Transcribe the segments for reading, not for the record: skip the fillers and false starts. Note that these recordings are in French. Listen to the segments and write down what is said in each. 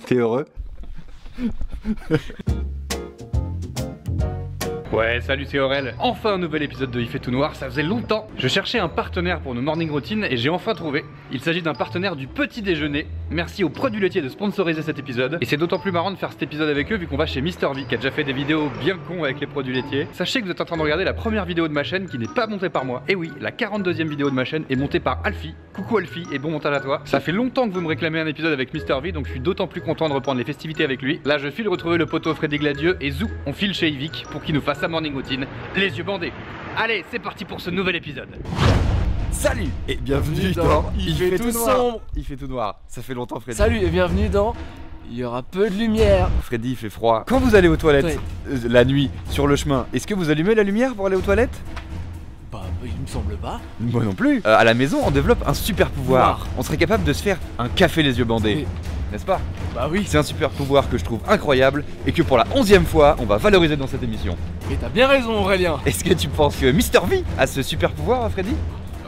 T'es heureux? Ouais, salut, c'est Aurel. Enfin un nouvel épisode de Il fait tout noir, ça faisait longtemps. Je cherchais un partenaire pour nos morning routines et j'ai enfin trouvé. Il s'agit d'un partenaire du petit déjeuner. Merci aux produits laitiers de sponsoriser cet épisode. Et c'est d'autant plus marrant de faire cet épisode avec eux vu qu'on va chez Mister V qui a déjà fait des vidéos bien cons avec les produits laitiers. Sachez que vous êtes en train de regarder la première vidéo de ma chaîne qui n'est pas montée par moi. Et oui, la 42e vidéo de ma chaîne est montée par Alfie. Coucou Alfie et bon montage à toi. Ça fait longtemps que vous me réclamez un épisode avec Mister V, donc je suis d'autant plus content de reprendre les festivités avec lui. Là je file retrouver le poteau Freddy Gladieux et zou, on file chez Yvick pour qu'il nous fasse sa morning routine. Les yeux bandés. Allez, c'est parti pour ce nouvel épisode. Salut et bienvenue dans Il fait tout sombre. Il fait tout noir. Ça fait longtemps Freddy. Salut et bienvenue dans Il y aura peu de lumière. Freddy, il fait froid. Quand vous allez aux toilettes la nuit sur le chemin, est-ce que vous allumez la lumière pour aller aux toilettes? Bah il me semble pas. Moi non plus. À la maison, on développe un super pouvoir. On serait capable de se faire un café les yeux bandés. N'est-ce pas? Bah oui. C'est un super pouvoir que je trouve incroyable et que pour la 11e fois, on va valoriser dans cette émission. Et t'as bien raison Aurélien. Est-ce que tu penses que Mister V a ce super pouvoir, Freddy?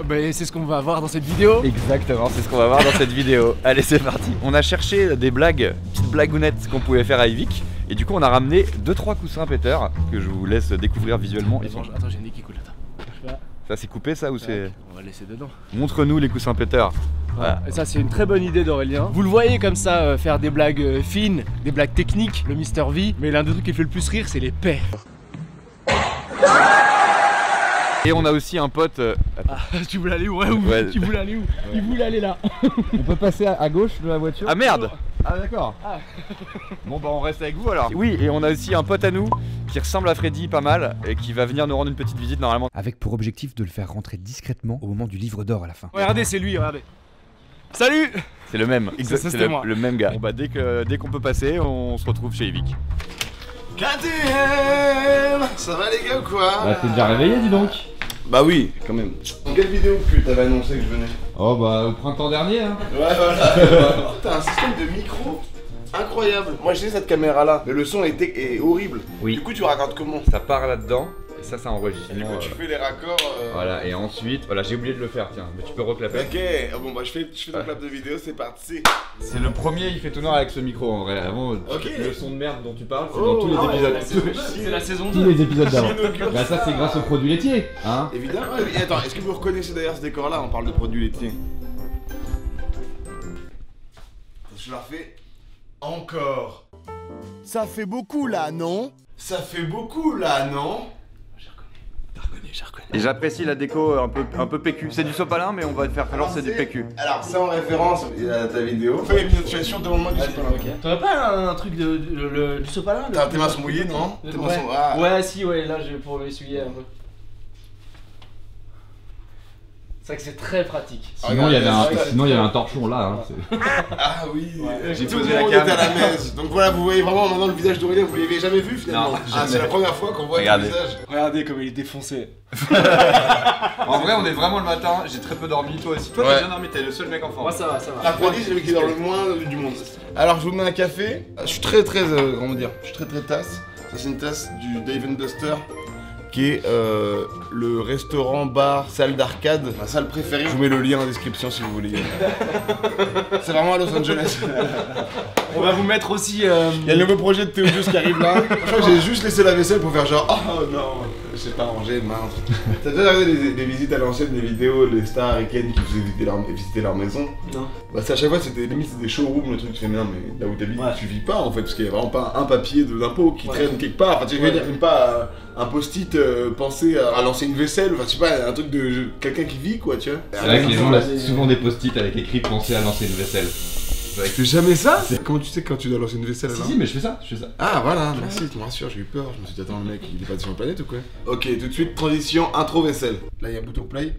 Bah c'est ce qu'on va voir dans cette vidéo. Exactement, c'est ce qu'on va voir dans cette vidéo. Allez, c'est parti. On a cherché des blagues, petites blagounettes qu'on pouvait faire à Yvick. Et du coup, on a ramené 2-3 coussins Peter que je vous laisse découvrir visuellement. Ils sont... Attends, j'ai une nez qui coule, attends. Ça c'est coupé ça ou c'est... On va laisser dedans. Montre-nous les coussins Peter. Voilà. Et ça c'est une très bonne idée d'Aurélien. Vous le voyez comme ça faire des blagues fines, des blagues techniques, le Mister V. Mais l'un des trucs qui fait le plus rire c'est les paix. Et on a aussi un pote... Tu voulais aller où? Ouais. Tu voulais aller où? Il voulait aller là. On peut passer à gauche de la voiture? Ah merde! Ah d'accord. Bon bah on reste avec vous alors. Oui, et on a aussi un pote à nous qui ressemble à Freddy pas mal et qui va venir nous rendre une petite visite normalement. Avec pour objectif de le faire rentrer discrètement au moment du livre d'or à la fin. Regardez, c'est lui, regardez. Salut! C'est le même, c'est moi. le même gars. Bon bah dès qu'on peut passer, on se retrouve chez Yvick. KTM! Ça va les gars ou quoi? Bah t'es déjà réveillé dis donc? Bah oui, quand même. Dans quelle vidéo que t'avais annoncé que je venais? Oh bah au printemps dernier hein. Ouais voilà. T'as un système de micro incroyable. Moi j'ai cette caméra là, mais le son est horrible. Oui. Du coup tu racontes comment? Ça part là-dedans et ça enregistre. Et du coup tu fais les raccords. Voilà, et ensuite, voilà, j'ai oublié de le faire, tiens, mais tu peux reclapper. Ok, bon bah je fais le clap de vidéo, c'est parti. C'est le premier Il fait tout noir avec ce micro en vrai. Avant, le son de merde dont tu parles, c'est dans tous les épisodes. C'est la saison 2. Tous les épisodes d'avant. Bah ça c'est grâce aux produits laitiers, hein. Évidemment. Et attends, est-ce que vous reconnaissez d'ailleurs ce décor là? On parle de produits laitiers. Je la refais encore. Ça fait beaucoup là, non? Ça fait beaucoup là, non? J'ai reconnu. Et j'apprécie la déco un peu PQ. C'est du sopalin mais on va faire alors c'est du PQ. Alors c'est en référence à ta vidéo. Fais une situation devant moi du sopalin. T'aurais pas un truc du sopalin? Tes mains sont mouillées, non? Tes mains sont... Ah. Ouais, si, ouais, là, pour essuyer un peu. C'est vrai que c'est très pratique. Sinon il y avait un torchon là. Hein, ah oui, j'ai tout le posé la monde cam. était à la messe. Donc voilà, vous voyez vraiment maintenant le visage d'Aurélien, vous l'avez jamais vu finalement. Non, c'est la première fois qu'on voit le visage. Regardez comme il est défoncé. En vrai on est vraiment le matin, j'ai très peu dormi, toi aussi. Toi t'as bien dormi, t'es le seul mec en forme. Moi ça va. L'après-midi c'est celui qui dort le moins du monde. Alors je vous mets un café. Je suis très comment dire, je suis très tasse. Ça c'est une tasse du Dave & Buster, qui est le restaurant bar salle d'arcade, ma salle préférée. Je vous mets le lien en description si vous voulez. C'est vraiment à Los Angeles. On va vous mettre aussi... Il y a le nouveau projet de Théodus qui arrive là. Je crois que j'ai juste laissé la vaisselle pour faire genre oh non, je sais pas ranger, mince. T'as déjà regardé des visites à l'ancienne, des vidéos, les stars américaines qui faisaient visiter leur maison? Non. Bah c'est à chaque fois c'était limite c'est des showrooms, le truc tu fais mais non mais là où t'habites tu vis pas en fait, parce qu'il y a vraiment pas un papier d'impôt qui traîne quelque part. Enfin tu veux dire même pas un post-it pensé à lancer une vaisselle, enfin je sais pas, un truc de quelqu'un qui vit quoi tu vois. C'est vrai que les gens laissent souvent des post-it avec écrit penser à lancer une vaisselle. Tu fais jamais ça? Comment tu sais quand tu dois lancer une vaisselle alors? Si mais je fais ça. Ah voilà, merci, tu me rassures, j'ai eu peur, je me suis dit attends le mec il est pas sur la planète ou quoi? Ok, tout de suite transition intro vaisselle. Là il y a un bouton play.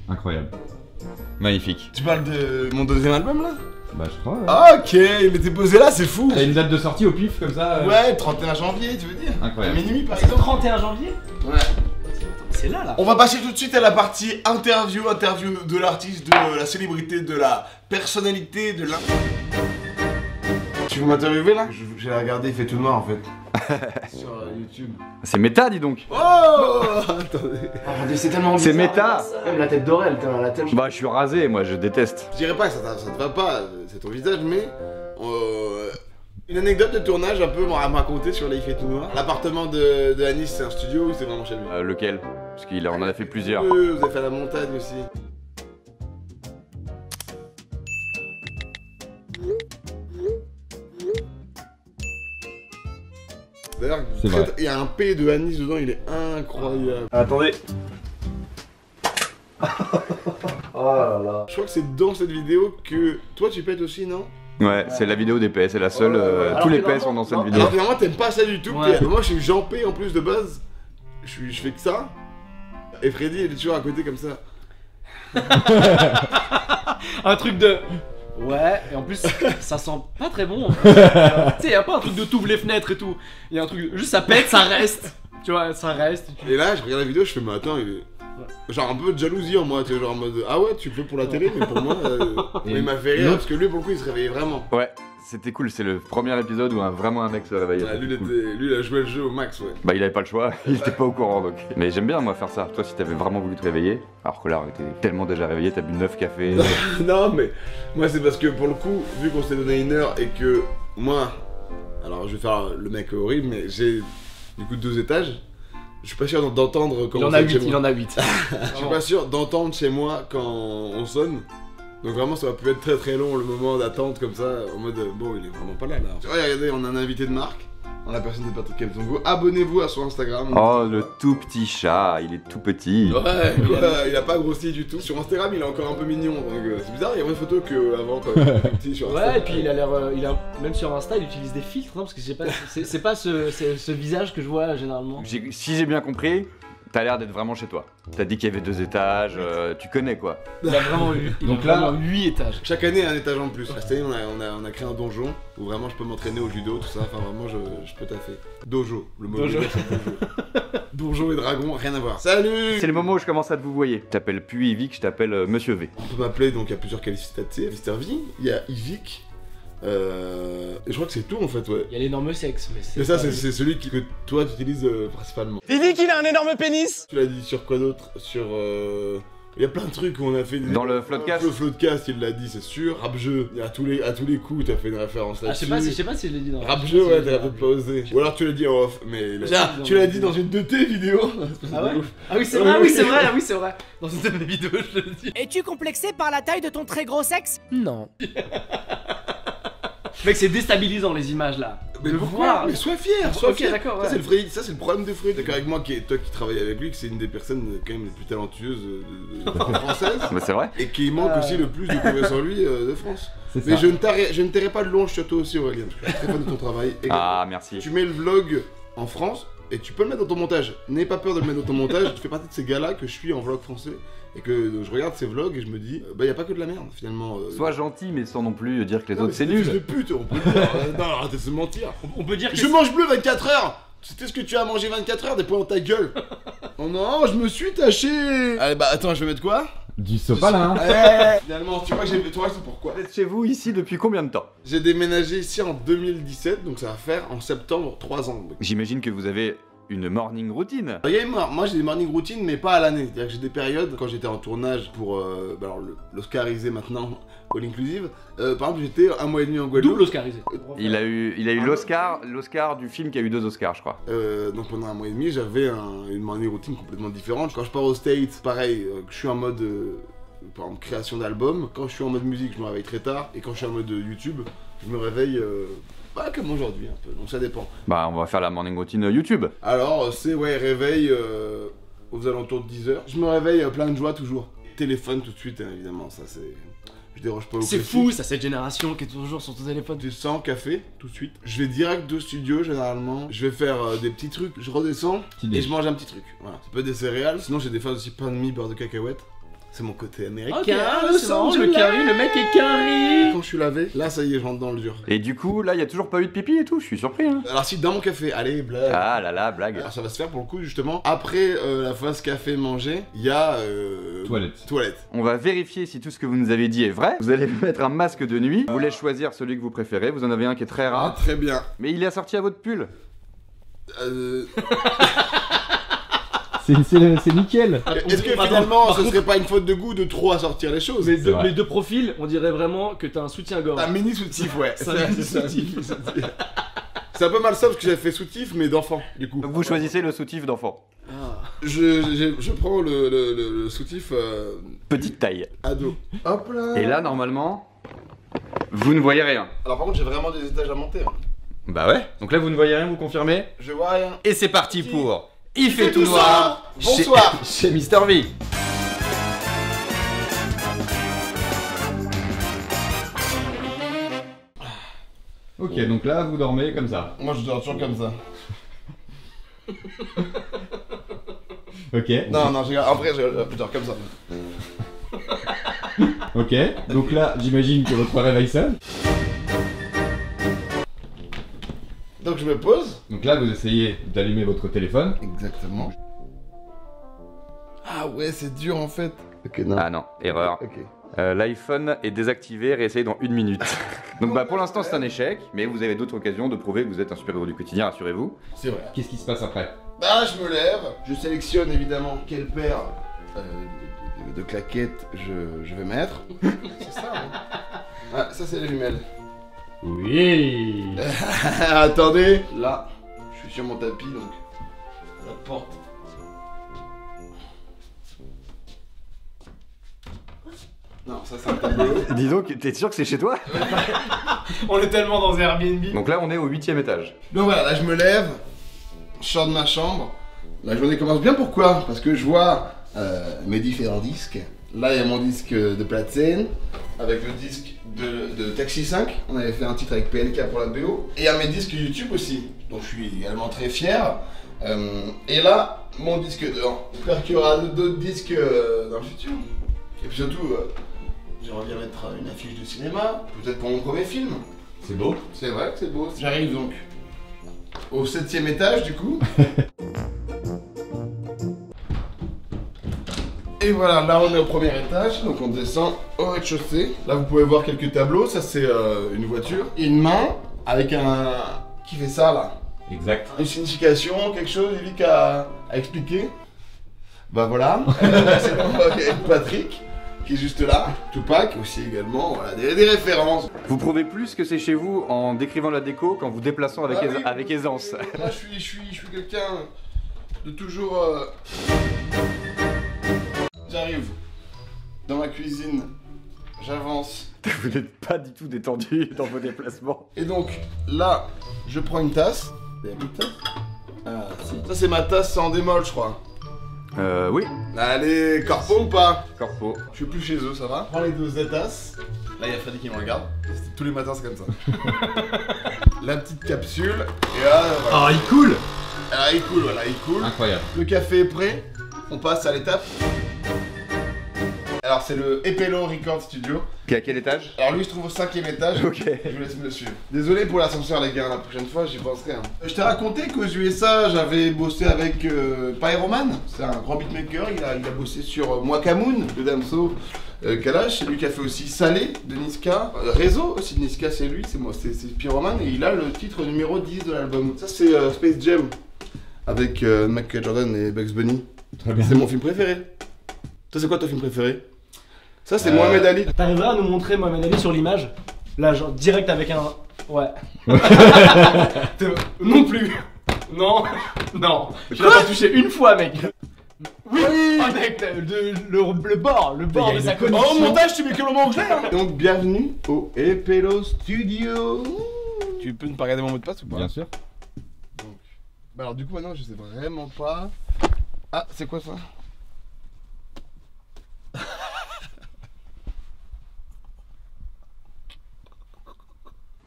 Incroyable. Magnifique. Tu parles de mon deuxième album là? Bah je crois. Ah ok, il était posé là, c'est fou. T'as une date de sortie au pif comme ça? Ouais, 31 janvier tu veux dire? Incroyable. À minuit par C'est le exemple. 31 janvier? Ouais. C'est là. On va passer tout de suite à la partie interview de l'artiste, de la célébrité, de la personnalité, de la... Tu veux m'interviewer là? J'ai regardé, il fait tout noir en fait. Sur YouTube. C'est méta dis donc. Oh Attendez. C'est tellement C'est bizarre. méta. Même la tête d'Aurel, la tête. Bah je suis rasé, moi je déteste. Je dirais pas que ça te va pas, c'est ton visage, mais une anecdote de tournage un peu à me raconter sur les Il fait tout noir. L'appartement de Anis, c'est un studio ou c'est vraiment chez lui? Lequel? Parce qu'il en a fait plusieurs. Vous avez fait la montagne aussi. D'ailleurs, il y a un P de Anis dedans, il est incroyable. Attendez. Oh là là. Je crois que c'est dans cette vidéo que toi tu pètes aussi, non? Ouais, c'est la vidéo des PS, c'est la seule. Tous les PS sont dans cette vidéo. Alors finalement t'aimes pas ça du tout. Ouais. Moi je suis Jean P en plus de base. Je fais que ça. Et Freddy il est toujours à côté comme ça. Un truc de. Ouais, et en plus, ça sent pas très bon. Tu sais, y'a pas un truc de t'ouvres les fenêtres et tout. Y'a un truc de. Juste ça pète, ça reste. Tu vois, ça reste. Et là je regarde la vidéo, je fais mais attends, il est... genre un peu de jalousie en moi, tu vois, genre en mode ah ouais tu le fais pour la télé mais pour moi il m'a fait rire parce que lui pour le coup il se réveillait vraiment. Ouais, c'était cool, c'est le premier épisode où vraiment un mec se réveillait. Ouais, lui, Cool. lui il a joué le jeu au max, ouais. Bah il avait pas le choix, il était pas au courant donc. Mais j'aime bien moi faire ça. Toi si t'avais vraiment voulu te réveiller, alors que là on était tellement déjà réveillé, t'as bu 9 cafés. Non mais moi c'est parce que pour le coup, vu qu'on s'est donné 1 heure et que moi, alors je vais faire le mec horrible mais j'ai du coup 2 étages. Je suis pas sûr d'entendre comment Il en a 8, il en a 8. Je suis pas sûr d'entendre chez moi quand on sonne. Donc vraiment ça va pu être très très long le moment d'attente comme ça, en mode bon il est vraiment pas là. Ouais, regardez, on a un invité de marque, en la personne de Patrick Kemzongo. Abonnez-vous à son Instagram. Oh le tout petit chat, il est tout petit. Ouais, il a pas grossi du tout. Sur Instagram il est encore un peu mignon, donc c'est bizarre, il y a moins de photos qu'avant quand il était petit sur Instagram. Ouais, et puis il a l'air. Même sur Insta, il utilise des filtres, non? Parce que c'est pas ce visage que je vois généralement. Si j'ai bien compris, t'as l'air d'être vraiment chez toi. T'as dit qu'il y avait 2 étages, tu connais quoi. Il a vraiment eu. Donc là, 8 étages. Chaque année un étage en plus. Cette année on a créé un donjon où vraiment je peux m'entraîner au judo, tout ça, enfin vraiment je peux taffer. Dojo, le mot Dojo. c'est dojo. Donjon et dragon, rien à voir. Salut. c'est le moment où je commence à te vous voyer. Je t'appelle plus Yvick, je t'appelle Monsieur V. On peut m'appeler, donc il y a plusieurs qualificatifs. Mister V, il y a Yvick. Et je crois que c'est tout en fait, ouais. Il y a l'énorme sexe, mais c'est. Et ça, pas- c'est celui que toi tu utilises principalement. Il dit qu'il a un énorme pénis. Tu l'as dit sur quoi d'autre? Sur. Il y a plein de trucs où on a fait. Dans le Floodcast. Le Floodcast, il l'a dit, c'est sûr. Rap-jeu, à tous les coups, t'as fait une référence Ah, je là-dessus. sais pas si je l'ai dit dans. Rap-jeu, ouais, t'as peut-être pas osé. Ou alors tu l'as dit en off, mais. Tu l'as dit dans une de tes vidéos. Ah ouais? Ah oui, c'est vrai, ah oui, c'est vrai, ah oui, c'est vrai. Dans une de mes vidéos, je le dis. Es-tu complexé par la taille de ton très gros sexe? Non. Mec, c'est déstabilisant les images là. Mais De pourquoi? voir. Mais sois fier, sois Ok, fier. d'accord, Ça, ouais. ça, c'est le problème de Fred. D'accord avec moi, toi qui travailles avec lui, que c'est une des personnes quand même les plus talentueuses françaises. Bah c'est vrai. Et qui manque aussi le plus de confiance en lui de France. Mais je ne tairai pas de louange sur toi aussi, Aurélien. Je suis très fan de ton travail. Et Ah merci. tu mets le vlog en France et tu peux le mettre dans ton montage. N'aie pas peur de le mettre dans ton montage. Tu fais partie de ces gars-là que je suis en vlog français et que je regarde ces vlogs et je me dis, bah y a pas que de la merde finalement. Sois gentil mais sans non plus dire que les Non, autres mais c'est des fils de nul. pute, on peut le dire. Non, arrêtez de se mentir. On peut dire que. Je mange bleu 24 heures. C'était ce que tu as mangé 24 heures, des points dans ta gueule. Oh non, je me suis taché. Allez, bah attends, je vais mettre quoi? Du sopalin. Finalement, tu vois que c'est pourquoi. Vous êtes chez vous ici depuis combien de temps? J'ai déménagé ici en 2017, donc ça va faire en septembre 3 ans. J'imagine que vous avez une morning routine. Il y a moi j'ai des morning routines, mais pas à l'année. C'est-à-dire que j'ai des périodes, quand j'étais en tournage pour alors l'Oscarisé maintenant, All Inclusive, par exemple j'étais 1 mois et demi en Guadeloupe. Double oscarisé. Il a eu l'Oscar du film qui a eu 2 Oscars je crois. Donc pendant 1 mois et demi, j'avais une morning routine complètement différente. Quand je pars aux States, pareil, je suis en mode par exemple création d'album. Quand je suis en mode musique, je me réveille très tard. Et quand je suis en mode YouTube, je me réveille comme aujourd'hui un peu. Donc ça dépend. Bah on va faire la morning routine YouTube. Alors c'est réveil aux alentours de 10h. Je me réveille plein de joie toujours. Téléphone tout de suite hein, évidemment, ça c'est... Je déroge pas au C'est classique. fou, ça, cette génération qui est toujours sur ton téléphone. Je sens café tout de suite. Je vais direct de studio généralement. Je vais faire des petits trucs. Je redescends et je mange un petit truc. Voilà. Ça peut être des céréales. Sinon j'ai des fois aussi pain de mie, beurre de cacahuète. C'est mon côté américain. Ok, c'est marrant, le carré, le mec est carré. Quand je suis lavé, là ça y est, je rentre dans le dur. Et du coup là il y a toujours pas eu de pipi et tout, je suis surpris hein. Alors si dans mon café, allez blague. Ah là là, blague. Alors ça va se faire pour le coup justement. Après la phase café mangé, il y a toilette. On va vérifier si tout ce que vous nous avez dit est vrai. Vous allez mettre un masque de nuit. Vous voulez choisir celui que vous préférez. Vous en avez un qui est très Ah rare. très bien. Mais il est assorti à votre pull. C'est nickel. Est-ce que finalement ce serait pas une faute de goût de trop assortir les choses? Mais de profil, on dirait vraiment que t'as un soutien-gorge. Un mini soutif, ouais. C'est un mini soutif. C'est un peu malsain parce que j'avais fait soutif mais d'enfant du coup. Donc vous choisissez le soutif d'enfant. Je prends le soutif Petite taille. ado. Hop là. Et là, normalement, vous ne voyez rien. Alors par contre j'ai vraiment des étages à monter. Hein. Bah ouais. Donc là, vous ne voyez rien, vous confirmez? Je vois rien. Et c'est parti pour Il fait tout noir. Bonsoir. Chez Mister V. Ok, donc là, vous dormez comme ça. Moi je dors toujours comme ça. Ok. Non, après je dors comme ça. Ok, donc là, j'imagine que votre réveil sonne. Donc je me pose. Donc là, vous essayez d'allumer votre téléphone. Exactement. Ah ouais, c'est dur en fait. Ok, non. Ah non, erreur. Ok. L'iPhone est désactivé, réessayez dans 1 minute. Donc bah pour l'instant c'est un échec, mais vous avez d'autres occasions de prouver que vous êtes un super-héros du quotidien, rassurez-vous. C'est vrai. Qu'est-ce qui se passe après? Bah je me lève, je sélectionne évidemment quelle paire de claquettes je vais mettre. C'est ça, hein. Ah, ça c'est les jumelles. Oui. Attendez, là, je suis sur mon tapis donc la porte. Non, ça c'est un tableau. Dis donc, t'es sûr que c'est chez toi? On est tellement dans Airbnb. Donc là on est au 8ème étage. Donc voilà, là je me lève, je sors de ma chambre. La journée commence bien, pourquoi? Parce que je vois mes différents disques. Là il y a mon disque de platine avec le disque de Taxi 5. On avait fait un titre avec PLK pour la BO. Et il y a mes disques YouTube aussi, dont je suis également très fier. Et là, mon disque d'or. J'espère qu'il y aura d'autres disques dans le futur. Et puis surtout, j'aimerais bien mettre une affiche de cinéma, peut-être pour mon premier film. C'est beau. C'est vrai que c'est beau. J'arrive donc au 7ème étage du coup. Et voilà, là on est au premier étage, donc on descend au rez-de-chaussée. Là vous pouvez voir quelques tableaux, ça c'est une voiture. Et une main avec un... qui fait ça là. Exact. Une signification, quelque chose, Yvick à expliquer. Bah voilà, c'est Patrick qui est juste là. Tupac aussi également, voilà, des références. Vous prouvez plus que c'est chez vous en décrivant la déco qu'en vous déplaçant avec, Ah oui, avec aisance. Moi je suis quelqu'un de toujours... J'arrive dans ma cuisine, j'avance. Vous n'êtes pas du tout détendu dans vos déplacements. Et donc là, je prends une tasse. Il y a une tasse? Ah si. Ça c'est ma tasse en démol je crois. Oui. Allez, corpo ou pas? Corpo. Je suis plus chez eux, ça va? Je prends les deux tasses. Là il y a Freddy qui me regarde. Tous les matins c'est comme ça. La petite capsule. Et là, voilà. Ah, il coule. Ah, il coule, voilà, il coule. Incroyable. Le café est prêt. On passe à l'étape. Alors c'est le Epelo Record Studio. Qui est à quel étage? Alors lui il se trouve au 5ème étage. Ok. Je vous laisse me suivre. Désolé pour l'ascenseur les gars, la prochaine fois j'y penserai. Hein. Je t'ai raconté qu'aux USA j'avais bossé avec Pyroman. C'est un grand beatmaker, il a bossé sur Mwakamoon de Damso. Kalash, c'est lui qui a fait aussi Salé de Niska. Réseau aussi de Niska, c'est lui, c'est moi, c'est Pyroman. Et il a le titre numéro 10 de l'album. Ça c'est Space Jam avec Michael Jordan et Bugs Bunny. Très bien. C'est mon film préféré. Toi c'est quoi ton film préféré? Ça c'est Mohamed Ali. T'arriveras à nous montrer Mohamed Ali sur l'image? Là, genre direct avec un... Ouais. Non plus. Non. Non. Je l'ai pas touché une fois, mec. Oui. Avec le bord de sa connexion. Oh, au montage, tu mets que le mot anglais. Hein. Donc, bienvenue au Epelo Studio. Tu peux ne pas regarder mon mot de passe ou pas? Bien sûr. Donc, bah alors du coup maintenant je sais vraiment pas. Ah, c'est quoi ça?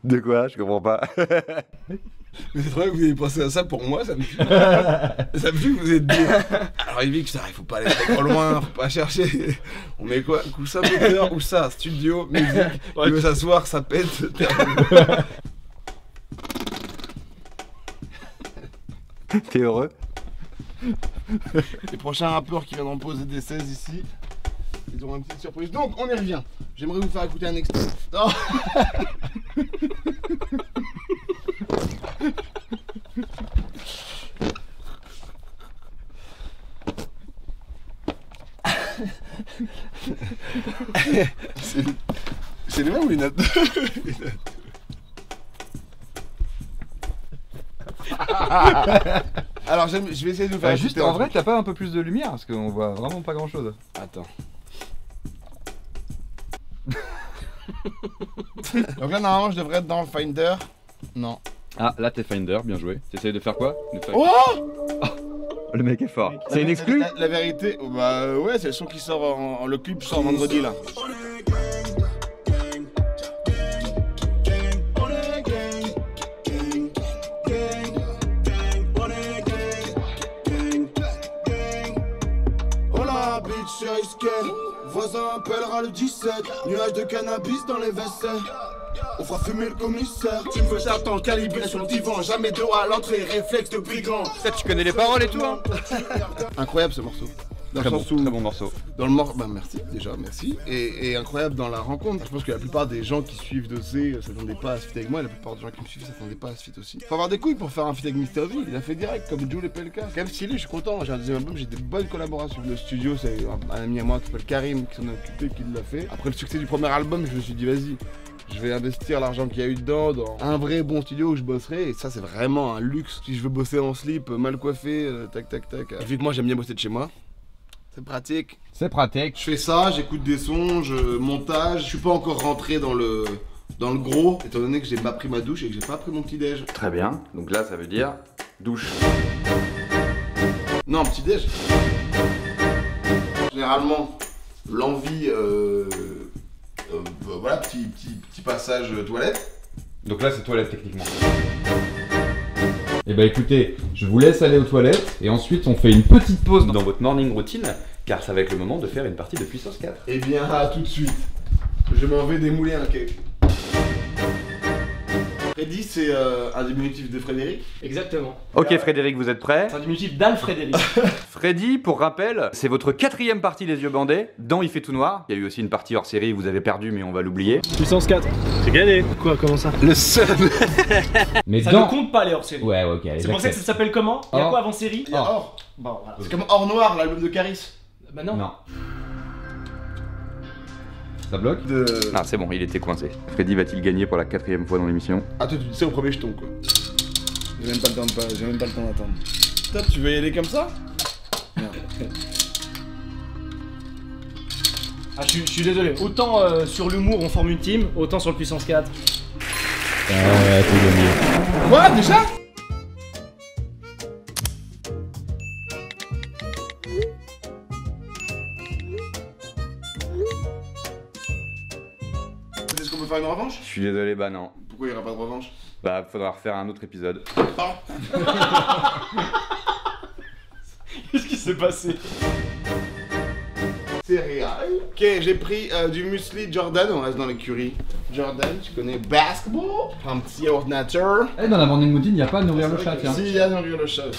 De quoi? Je comprends pas. Mais c'est vrai que vous avez pensé à ça pour moi, ça me tue. Ça me tue que vous êtes bien. Alors Yvick, ça, il faut pas aller trop loin, faut pas chercher. On met quoi? Coussin moteur ou ça? Studio, musique, il veut s'asseoir, ça pète. T'es heureux? Les prochains rappeurs qui viendront poser des 16 ici, ils auront une petite surprise. Donc on y revient. J'aimerais vous faire écouter un extrait. Oh. C'est les mêmes ou les notes? Alors je vais essayer de vous faire juste en vrai, t'as pas un peu plus de lumière parce qu'on voit vraiment pas grand chose. Attends. Donc là normalement je devrais être dans Finder. Non. Ah là t'es Finder, bien joué. T'essayes de faire quoi? Oh, le mec est fort. C'est une exclue? La vérité, bah ouais, c'est le son qui sort le clip sort vendredi là. Voisin appellera le 17, nuage de cannabis dans les vaisselles. On fera fumer le commissaire. Tu me veux j'attends calibré sur le divan, jamais de haut à l'entrée, réflexe de brigand. Ça tu connais les paroles et tout hein. Incroyable ce morceau. Dans Très le bon, sens où, très bon morceau. Dans le morceau, bah merci déjà, merci. Et incroyable dans la rencontre. Je pense que la plupart des gens qui suivent Dossé s'attendaient pas à se feat avec moi, et la plupart des gens qui me suivent s'attendaient pas à ce feat aussi. Faut avoir des couilles pour faire un feat avec Mr V, il a fait direct comme Jules et PLK. Quand même stylé, je suis content, j'ai un deuxième album, j'ai des bonnes collaborations. Le studio, c'est un ami à moi qui s'appelle Karim qui s'en est occupé, qui l'a fait. Après le succès du premier album, je me suis dit vas-y. Je vais investir l'argent qu'il y a eu dedans dans un vrai bon studio où je bosserai, et ça c'est vraiment un luxe. Si je veux bosser en slip, mal coiffé, tac tac tac. Vu que moi j'aime bien bosser de chez moi, c'est pratique. C'est pratique. Je fais ça, j'écoute des sons, je montage. Je suis pas encore rentré dans le gros, étant donné que j'ai pas pris ma douche et que j'ai pas pris mon petit déj. Très bien. Donc là ça veut dire douche. Non, petit déj. Généralement, l'envie, voilà, petit passage toilette. Donc là c'est toilette techniquement. Et bah écoutez, je vous laisse aller aux toilettes et ensuite on fait une petite pause dans votre morning routine car ça va être le moment de faire une partie de puissance 4. Eh bien, à tout de suite. Je m'en vais démouler un cake. Freddy, c'est un diminutif de Frédéric. Exactement. Ok Frédéric, vous êtes prêts? C'est un diminutif d'Alfrédéric. Freddy, pour rappel, c'est votre 4ème partie Les Yeux Bandés dans Il fait tout noir. Il y a eu aussi une partie hors série, vous avez perdu mais on va l'oublier. Puissance 4. C'est gagné. Quoi, comment ça? Le seul. Mais ça ne compte pas les hors série. Ouais, ok. C'est pour ça que ça s'appelle comment? Il y a Or. quoi avant série? Il y a Or. Bon, voilà. C'est comme Or Noir, l'album de Caris. Bah non. Non. Ça bloque? Ah c'est bon, il était coincé. Freddy va-t-il gagner pour la 4ème fois dans l'émission? Ah toi tu dis ça au premier jeton quoi. J'ai même pas le temps d'attendre. Toi tu veux y aller comme ça? Merde. Ah je suis désolé, autant sur l'humour on forme une team, autant sur le puissance 4. Ouais, t'es gagné. Quoi déjà? Est-ce qu'on peut faire une revanche? Je suis désolé, bah non. Pourquoi il n'y aura pas de revanche? Bah faudra refaire un autre épisode. Qu'est-ce qui s'est passé? Céréales. Ok, j'ai pris du muesli Jordan, on reste dans l'écurie. Jordan, tu connais basketball? Un petit yaourt nature. Eh, dans la morning routine, y a pas à nourrir le chat, tiens. Si, il y a nourrir le chat.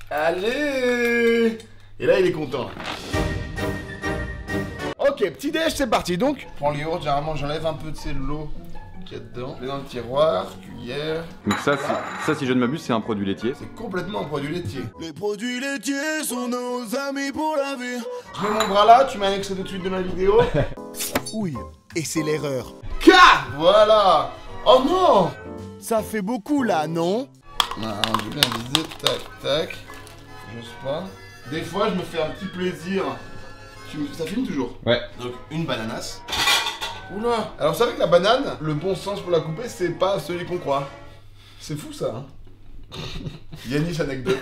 Allez! Et là, il est content. Ok, petit déj, c'est parti. Donc, je prends le yaourt, généralement, j'enlève un peu de l'eau qu'il y a dedans. Je mets dans le tiroir, cuillère. Donc ça, si je ne m'abuse, c'est un produit laitier. C'est complètement un produit laitier. Les produits laitiers sont nos amis pour la vie. Je mets mon bras là, tu mets un extrait tout de suite de ma vidéo. Oui, et c'est l'erreur. K! Voilà! Oh non! Ça fait beaucoup là, non? Non, je viens viser, tac, tac. J'ose pas. Des fois, je me fais un petit plaisir. Ça filme toujours? Ouais. Donc, une bananasse. Oula! Alors, vous savez que la banane, le bon sens pour la couper, c'est pas celui qu'on croit. C'est fou ça, hein? Yanis anecdote.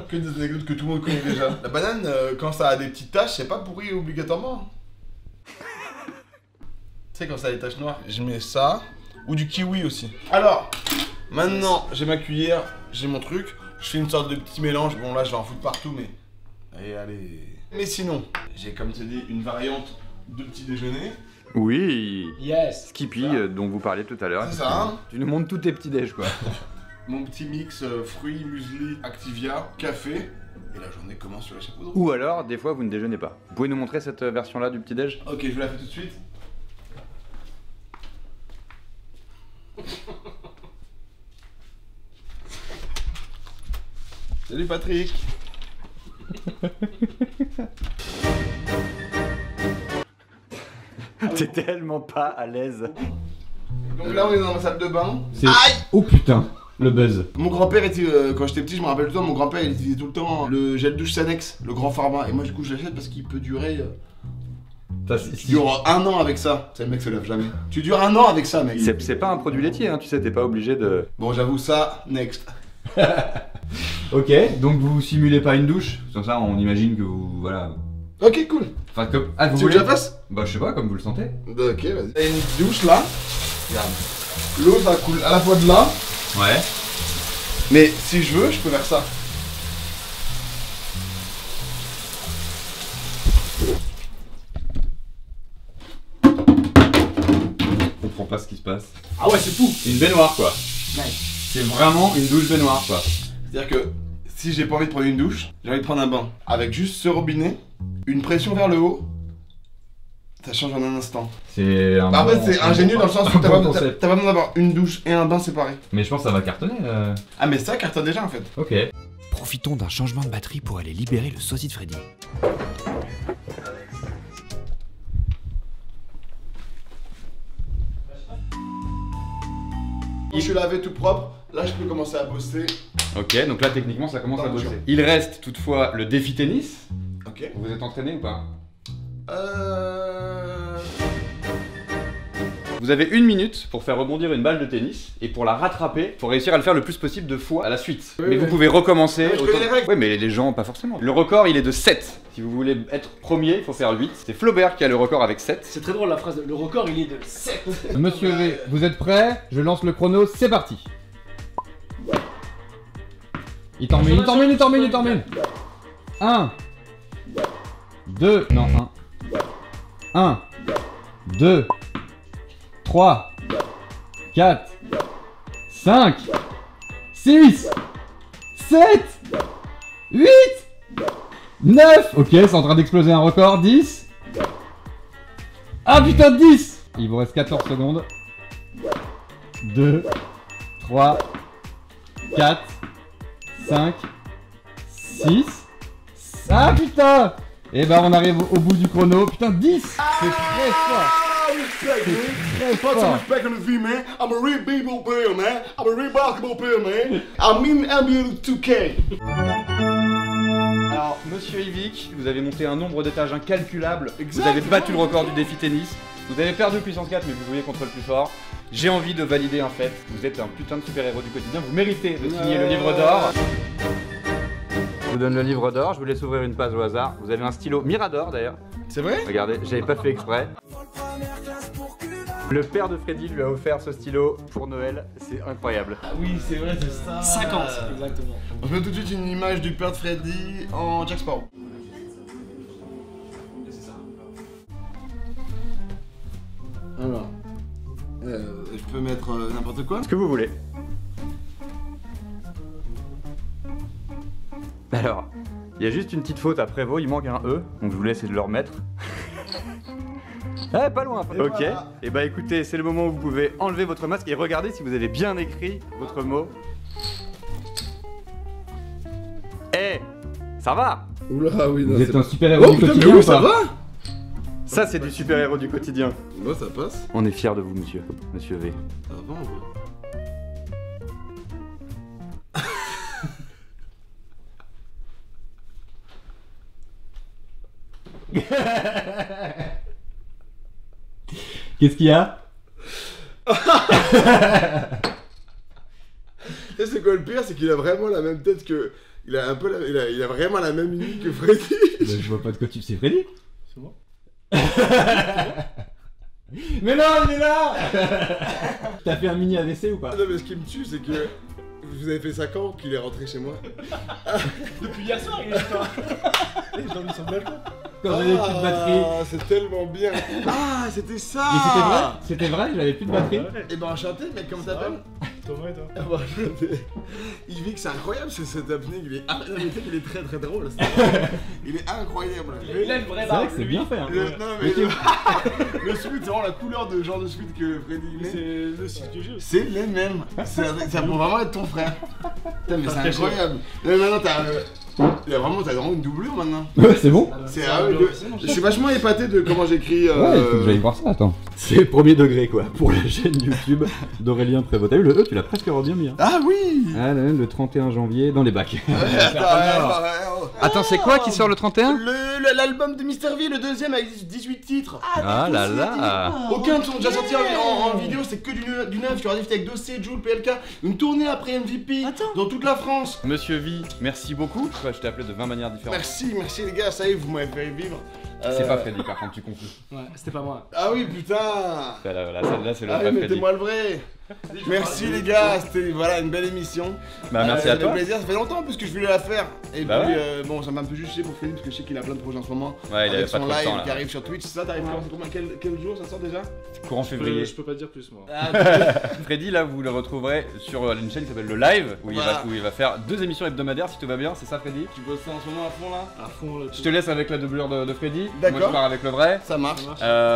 Que des anecdotes que tout le monde connaît déjà. La banane, quand ça a des petites taches, c'est pas pourri obligatoirement. Tu sais, quand ça a des taches noires, je mets ça. Ou du kiwi aussi. Alors, maintenant, j'ai ma cuillère, j'ai mon truc. Je fais une sorte de petit mélange. Bon, là, je vais en foutre partout, mais. Allez. Mais sinon, j'ai comme tu dis une variante de petit déjeuner. Oui. Yes. Skippy, dont vous parliez tout à l'heure. C'est ça, hein? Tu nous montres tous tes petits déj, quoi. Mon petit mix fruits, muesli, Activia, café. Et la journée commence sur les chapeaux de roue. Ou alors, des fois, vous ne déjeunez pas. Vous pouvez nous montrer cette version-là du petit déj? Ok, je vous la fais tout de suite. Salut Patrick. T'es tellement pas à l'aise. Donc là on est dans la salle de bain. Aïe. Oh putain, le buzz. Mon grand-père était, quand j'étais petit, je me rappelle tout le temps, mon grand-père il utilisait tout le temps le gel douche Sanex, le grand format. Et moi du coup je l'achète parce qu'il peut durer... Tu dures 1 an avec ça. C'est le mec se lève jamais. Tu dures 1 an avec ça mec. C'est pas un produit laitier, hein, tu sais, t'es pas obligé de... Bon j'avoue ça, next. Ok, donc vous simulez pas une douche. Sans ça, on imagine que vous... voilà. Ok cool. Enfin comme... Ah, vous Tu veux voulez que je la fasse? Bah je sais pas, comme vous le sentez. Ok vas-y. Il y a une douche là. Regarde. L'eau ça coule à la fois de là. Ouais. Mais si je veux, je peux faire ça. Je comprends pas ce qui se passe. Ah ouais, c'est fou. C'est une baignoire quoi. Nice. C'est vraiment une douche baignoire quoi. C'est-à-dire que si j'ai pas envie de prendre une douche, j'ai envie de prendre un bain. Avec juste ce robinet, une pression vers le haut, ça change en un instant. C'est un Bah, en bon- fait c'est ingénieux dans le sens où t'as bon pas concept. besoin d'avoir une douche et un bain séparés. Mais je pense que ça va cartonner. Ah mais ça cartonne déjà en fait. Ok. Profitons d'un changement de batterie pour aller libérer le sosie de Freddy. Je suis lavé tout propre, là je peux commencer à bosser. Ok, donc là techniquement ça commence à Attention. bosser. Il reste toutefois le défi tennis. Ok. Vous êtes entraîné ou pas? Vous avez 1 minute pour faire rebondir une balle de tennis et pour la rattraper, faut réussir à le faire le plus possible de fois à la suite. Oui, mais oui. vous pouvez recommencer. Ah, je connais les règles. Ouais, mais les gens pas forcément. Le record il est de 7. Si vous voulez être premier, il faut faire 8. C'est Flaubert qui a le record avec 7. C'est très drôle la phrase. Le record il est de 7. Monsieur V, vous êtes prêt? Je lance le chrono, c'est parti. Il t'emmène, il t'emmène, il t'emmène, il t'emmène. 1, 2, non 1. 1, 2, 3, 4, 5, 6, 7, 8, 9. Ok, c'est en train d'exploser un record. 10. Ah putain, 10. Il vous reste 14 secondes. 2, 3, 4, 5, 6. Ah putain. Et ben on arrive au bout du chrono. Putain, 10. C'est très fort. Très Put some fort. respect on the V man. I'm a real b-ball player man. I'm a real basketball player man. I'm in NBA 2K. Alors, monsieur Yvick, vous avez monté un nombre d'étages incalculable. Vous avez battu le record du défi tennis. Vous avez perdu puissance 4, mais vous jouiez contre le plus fort. J'ai envie de valider un fait. Vous êtes un putain de super-héros du quotidien. Vous méritez de signer le livre d'or. Je vous donne le livre d'or. Je vous laisse ouvrir une page au hasard. Vous avez un stylo Mirador d'ailleurs. C'est vrai? Regardez, j'avais pas fait exprès. Le père de Freddy lui a offert ce stylo pour Noël. C'est incroyable. Ah oui, c'est vrai, c'est ça. 50 exactement. On se met tout de suite une image du père de Freddy en Jack Sparrow. Alors, je peux mettre n'importe quoi. Ce que vous voulez. Alors, il y a juste une petite faute à Prévost, il manque un E, donc je vous laisse le remettre. Ah, pas loin. Et ok, voilà. et bah écoutez, c'est le moment où vous pouvez enlever votre masque et regardez si vous avez bien écrit votre mot. Eh, ça va? Oula, oui, non, Vous c'est êtes un pas... super-héros Oh du putain, mais quotidien oui, ou ça pas? va? Ça, c'est du super-héros du quotidien. Moi, ça passe. On est fiers de vous, monsieur V. Avant, Qu'est-ce qu'il y a? Et c'est quoi le pire, c'est qu'il a vraiment la même tête que... Il a un peu il a vraiment la même mimique que Freddy. Je vois pas de quoi tu... C'est Freddy? C'est moi. Mais non, il est là. T'as fait un mini AVC ou pas? Non mais ce qui me tue, c'est que... Vous avez fait ça quand qu'il est rentré chez moi? Depuis hier soir il est là. J'ai dormi sur le balcon. Quand j'avais plus de batterie. Ah, c'est tellement bien. Ah, c'était ça. Mais c'était vrai? C'était vrai, j'avais plus de batterie. Et ben enchanté, mec, comment t'appelles? Thomas et toi? Il vit que c'est incroyable ce setup Nick, il est très très drôle. Il est incroyable. Il a une vraie C'est vrai barbe. que c'est bien fait. Hein. Non mais le sweat, c'est vraiment la couleur de genre de sweat que Freddy met. C'est le style que j'ai aussi. C'est les mêmes. Ça peut vraiment être ton frère. Putain mais c'est incroyable. Mais maintenant t'as vraiment une doublure maintenant. Ouais, c'est bon. C'est je suis vachement épaté de comment j'écris. Ouais, faut que j'aille voir ça, attends. C'est premier degré quoi, pour la chaîne YouTube d'Aurélien Prévost. T'as vu le E, tu l'as presque bien mis. Hein. Ah oui. Ah, le 31 janvier dans les bacs. Attends, c'est quoi qui sort le 31? L'album de Mr V, le deuxième avec 18 titres. Ah là là. Aucun ne sont déjà sortis en vidéo, c'est que du neuf. Tu auras dit avec Dossé, Joule, PLK. Une tournée après MVP dans toute la France. Monsieur V, merci beaucoup. Je t'ai appelé de 20 manières différentes. Merci les gars, ça y est, vous m'avez fait vivre. C'est pas Freddy par contre, tu confonds. Ouais, c'était pas moi. Ah oui, putain. Là, c'est le Ah vrai oui, Freddy. mettez-moi le vrai. Merci les gars, c'était une belle émission. Bah merci à toi. Ça fait plaisir, ça fait longtemps parce que je voulais la faire. Et bah puis bon, ça m'a un peu juste chier pour Freddy parce que je sais qu'il a plein de projets en ce moment. Ouais, il avec avait pas son trop de live temps là. qui arrive sur Twitch, c'est ça, t'arrives quel jour ça sort déjà? Courant février. Je peux pas dire plus moi. Freddy, là, vous le retrouverez sur une chaîne qui s'appelle Le Live, où il va faire 2 émissions hebdomadaires si tout va bien, c'est ça Freddy? Tu bosses ça en ce moment à fond là? À fond là. Je te laisse avec la doublure de Freddy. D'accord. Moi je pars avec le vrai. Ça marche.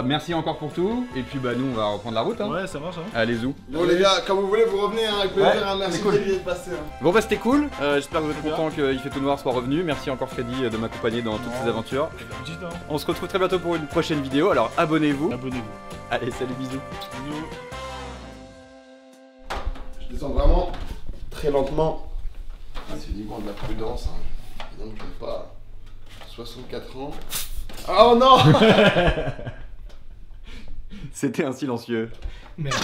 Merci encore pour tout. Et puis bah nous on va reprendre la route. Hein. Ouais, ça marche. Hein. Allez zou. Bon les gars, quand vous voulez vous revenez avec plaisir, Ouais, merci cool. d'être passé. Bon bah c'était cool. J'espère que vous êtes contents que Il fait tout noir soit revenu. Merci encore Freddy de m'accompagner dans toutes ces aventures. On se retrouve très bientôt pour une prochaine vidéo. Alors abonnez-vous. Allez salut bisous. Je descends vraiment très lentement. C'est uniquement de la prudence. Hein. Donc je n'ai pas 64 ans. Oh non. C'était un silencieux. Merde.